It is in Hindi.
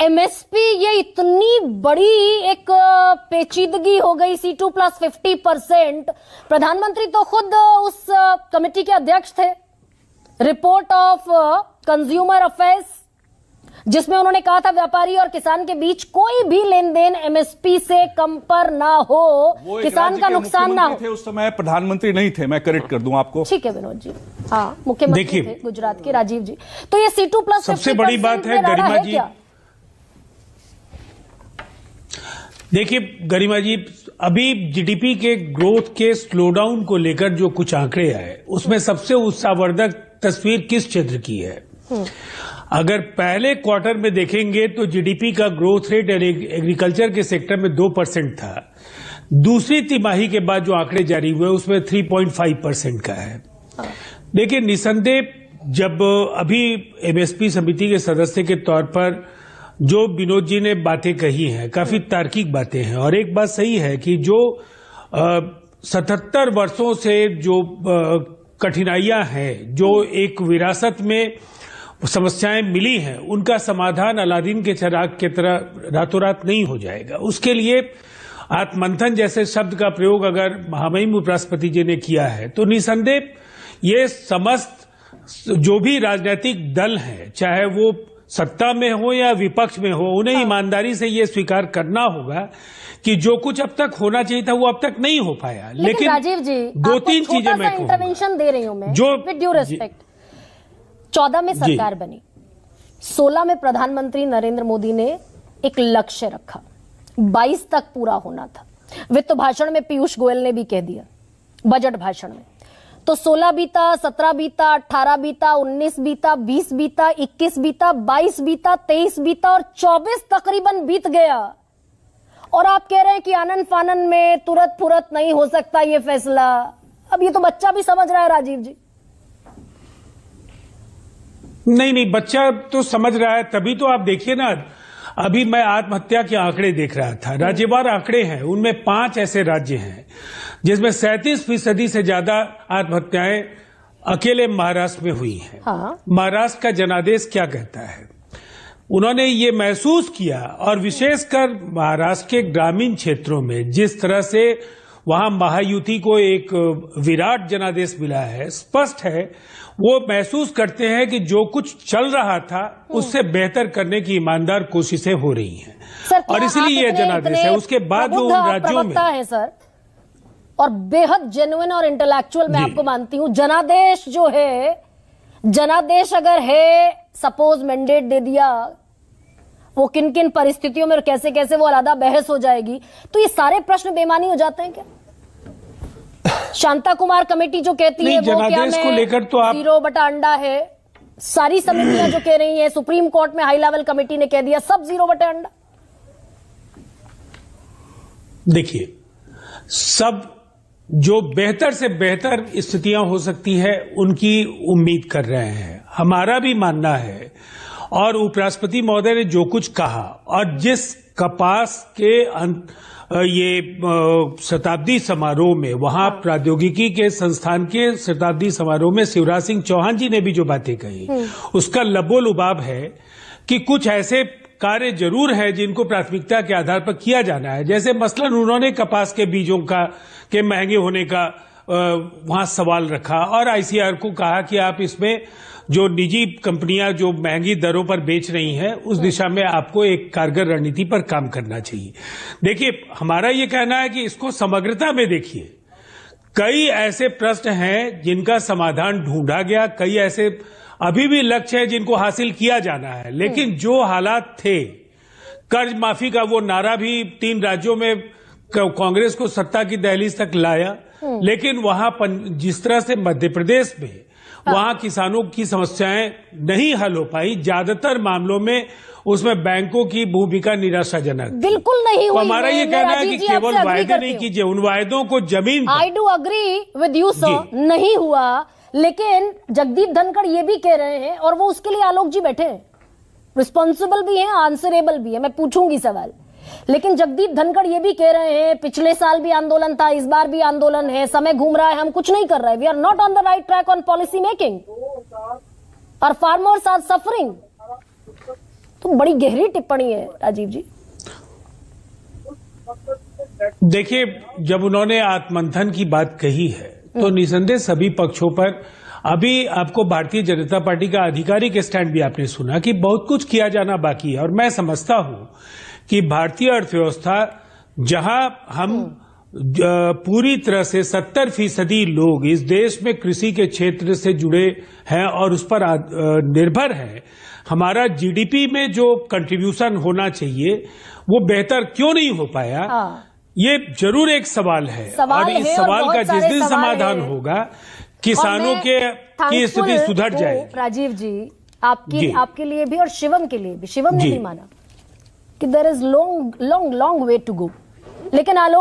एमएसपी ये इतनी बड़ी एक पेचीदगी हो गई, C2 प्लस 50%। प्रधानमंत्री तो खुद उस कमेटी के अध्यक्ष थे, रिपोर्ट ऑफ कंज्यूमर अफेयर्स, जिसमें उन्होंने कहा था व्यापारी और किसान के बीच कोई भी लेन देन एमएसपी से कम पर ना हो, किसान का नुकसान ना हो। थे उस समय प्रधानमंत्री नहीं थे, मैं करेक्ट कर दूं आपको। ठीक है विनोद जी, हाँ मुख्यमंत्री थे गुजरात के राजीव जी। तो ये C2 प्लस सबसे बड़ी बात है गरिमा जी, देखिए गरिमा जी, अभी जीडीपी के ग्रोथ के स्लोडाउन को लेकर जो कुछ आंकड़े आए उसमें सबसे उत्साहवर्धक तस्वीर किस क्षेत्र की है? अगर पहले क्वार्टर में देखेंगे तो जीडीपी का ग्रोथ रेट एग्रीकल्चर के सेक्टर में 2% था। दूसरी तिमाही के बाद जो आंकड़े जारी हुए उसमें 3.5% का है। देखिए निसंदेह जब अभी एमएसपी समिति के सदस्य के तौर पर जो विनोद जी ने बातें कही हैं काफी तार्किक बातें हैं, और एक बात सही है कि जो 77 वर्षों से जो कठिनाइयां हैं, जो एक विरासत में समस्याएं मिली हैं, उनका समाधान अलादीन के चिराग की तरह रातों रात नहीं हो जाएगा। उसके लिए आत्मंथन जैसे शब्द का प्रयोग अगर महामहिम उपराष्ट्रपति जी ने किया है तो निसंदेह ये समस्त जो भी राजनीतिक दल हैं, चाहे वो सत्ता में हो या विपक्ष में हो, उन्हें ईमानदारी से ये स्वीकार करना होगा कि जो कुछ अब तक होना चाहिए था वो अब तक नहीं हो पाया। लेकिन राजीव जी, दो तीन चीजें मैं इंटरवेंशन दे रही हूं मैं, जो विद ड्यू रिस्पेक्ट। 14 में सरकार बनी, 16 में प्रधानमंत्री नरेंद्र मोदी ने एक लक्ष्य रखा, 22 तक पूरा होना था। वित्त भाषण में पीयूष गोयल ने भी कह दिया, बजट भाषण में। तो 16 बीता, 17 बीता, 18 बीता, 19 बीता, 20 बीता, 21 बीता, 22 बीता, 23 बीता और 24 तकरीबन बीत गया। और आप कह रहे हैं कि आनन फानन में तुरंत फुरत नहीं हो सकता ये फैसला। अब ये तो बच्चा भी समझ रहा है राजीव जी। नहीं, बच्चा तो समझ रहा है, तभी तो आप देखिए ना, अभी मैं आत्महत्या के आंकड़े देख रहा था, राज्यवार आंकड़े हैं, उनमें 5 ऐसे राज्य हैं जिसमें 37% से ज्यादा आत्महत्याएं अकेले महाराष्ट्र में हुई हैं। हाँ। महाराष्ट्र का जनादेश क्या कहता है? उन्होंने ये महसूस किया, और विशेषकर महाराष्ट्र के ग्रामीण क्षेत्रों में जिस तरह से वहां महायुति को एक विराट जनादेश मिला है, स्पष्ट है वो महसूस करते हैं कि जो कुछ चल रहा था उससे बेहतर करने की ईमानदार कोशिशें हो रही हैं, और इसलिए ये जनादेश है। उसके बाद जो उन राज्यों में है सर, और बेहद जेन्युइन और इंटेलेक्चुअल मैं आपको मानती हूं, जनादेश जो है, जनादेश अगर है, सपोज मैंडेट दे दिया, वो किन किन परिस्थितियों में और कैसे कैसे वो अलग बहस हो जाएगी, तो ये सारे प्रश्न बेमानी हो जाते हैं क्या? शांता कुमार कमेटी जो कहती है वो क्या को लेकर तो आप 0 बटा अंडा है, सारी समितियां जो कह रही हैं, सुप्रीम कोर्ट में हाई लेवल कमेटी ने कह दिया सब 0 बटा अंडा। देखिए, सब जो बेहतर से बेहतर स्थितियां हो सकती है उनकी उम्मीद कर रहे हैं, हमारा भी मानना है। और उपराष्ट्रपति महोदय ने जो कुछ कहा, और जिस कपास के ये शताब्दी समारोह में, वहां प्रौद्योगिकी के संस्थान के शताब्दी समारोह में शिवराज सिंह चौहान जी ने भी जो बातें कही, उसका लबोलुबाब है कि कुछ ऐसे कार्य जरूर है जिनको प्राथमिकता के आधार पर किया जाना है। जैसे मसलन उन्होंने कपास के बीजों के महंगे होने का वहां सवाल रखा, और आईसीआर को कहा कि आप इसमें जो निजी कंपनियां जो महंगी दरों पर बेच रही हैं, उस दिशा में आपको एक कारगर रणनीति पर काम करना चाहिए। देखिए, हमारा ये कहना है कि इसको समग्रता में देखिए, कई ऐसे प्रश्न हैं जिनका समाधान ढूंढा गया, कई ऐसे अभी भी लक्ष्य है जिनको हासिल किया जाना है, लेकिन जो हालात थे, कर्ज माफी का वो नारा भी 3 राज्यों में कांग्रेस को सत्ता की दहलीज तक लाया, लेकिन वहां जिस तरह से मध्य प्रदेश में वहां किसानों की समस्याएं नहीं हल हो पाई, ज्यादातर मामलों में उसमें बैंकों की भूमिका निराशाजनक, बिल्कुल नहीं हुई। हमारा ये कहना है कि केवल वायदे नहीं कीजिए, उन वायदों को जमीन। I do agree with you sir, नहीं हुआ, लेकिन जगदीप धनखड़ ये भी कह रहे हैं, और वो उसके लिए आलोक जी बैठे हैं, रिस्पॉन्सिबल भी हैं, आंसरेबल भी है, मैं पूछूंगी सवाल। लेकिन जगदीप धनखड़ ये भी कह रहे हैं पिछले साल भी आंदोलन था, इस बार भी आंदोलन है, समय घूम रहा है, हम कुछ नहीं कर रहे, we are not on the right track on policy making, और फार्मर्स आर सफरिंग। तो बड़ी गहरी टिप्पणी है राजीव जी। देखिए, जब उन्होंने आत्ममंथन की बात कही है तो निसंदेह सभी पक्षों पर, अभी आपको भारतीय जनता पार्टी का आधिकारिक स्टैंड भी आपने सुना कि बहुत कुछ किया जाना बाकी है। और मैं समझता हूं कि भारतीय अर्थव्यवस्था, जहां हम पूरी तरह से 70% लोग इस देश में कृषि के क्षेत्र से जुड़े हैं और उस पर निर्भर हैं, हमारा जीडीपी में जो कंट्रीब्यूशन होना चाहिए वो बेहतर क्यों नहीं हो पाया, ये जरूर एक सवाल है। और इस सवाल का जिस दिन समाधान होगा, किसानों की स्थिति सुधर जाएगी। राजीव जी, आपके लिए भी और शिवम के लिए भी, शिवम ने भी माना कि there is long way to go, लेकिन आलोक